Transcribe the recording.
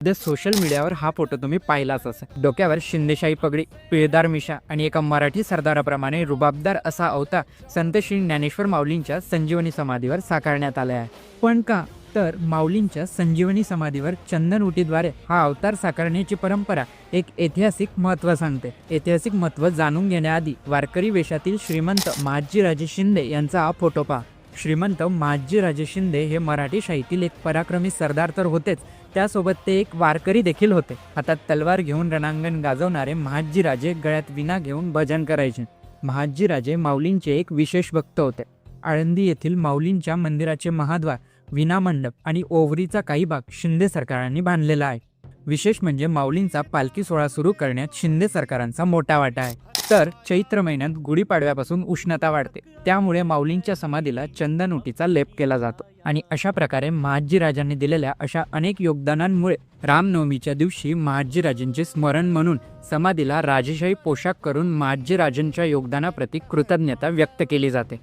सध्या सोशल मीडियावर हा फोटो तुम्ही पाहिलाच असेल। डोक्यावर शिंदेशाही पगडी, पिळदार मिशा आणि एका मराठी सरदाराप्रमाणे रुबाबदार असा अवतार संत श्री ज्ञानेश्वर माऊलींच्या संजीवनी समाधीवर साकारण्यात आला आहे। पण का तर माऊलींच्या संजीवनी समाधीवर चंदन उटीद्वारे हा अवतार साकारण्याची परंपरा एक ऐतिहासिक महत्त्व सांगते। ऐतिहासिक महत्त्व जाणून घेण्याआधी वारकरी वेशातील श्रीमंत महादजीराजे शिंदे यांचा हा फोटो पहा। श्रीमंत महादजीराजे शिंदे हे मराठी शाहीतील एक पराक्रमी सरदार तर होतेच, त्यासोबत ते एक वारकरी देखील होते। हातात तलवार घेऊन रणांगण गाजवणारे महादजीराजे गळ्यात विणा घेऊन भजन करायचे। महादजीराजे माऊलींचे एक विशेष भक्त होते। आळंदी येथील माऊलींच्या मंदिराचे महाद्वार, विणा मंडप आणि ओवरीचा काही भाग शिंदे सरकारांनी बांधलेला आहे। विशेष म्हणजे माऊलींचा पालखी सोहळा सुरू करण्यात शिंदे सरकारांचा मोठा वाटा आहे। तर चैत्र महिन्यात गुढीपाडव्यापासून उष्णता वाढते, त्यामुळे माऊलींच्या समाधीला चंदन उटीचा लेप केला जातो। आणि अशा प्रकारे महादजीराजांनी दिलेल्या अशा अनेक योगदानांमुळे रामनवमीच्या दिवशी महादजीराजांचे स्मरण म्हणून समाधीला राजेशाही पोशाख करून महादजीराजांच्या योगदानाप्रती कृतज्ञता व्यक्त केली जाते।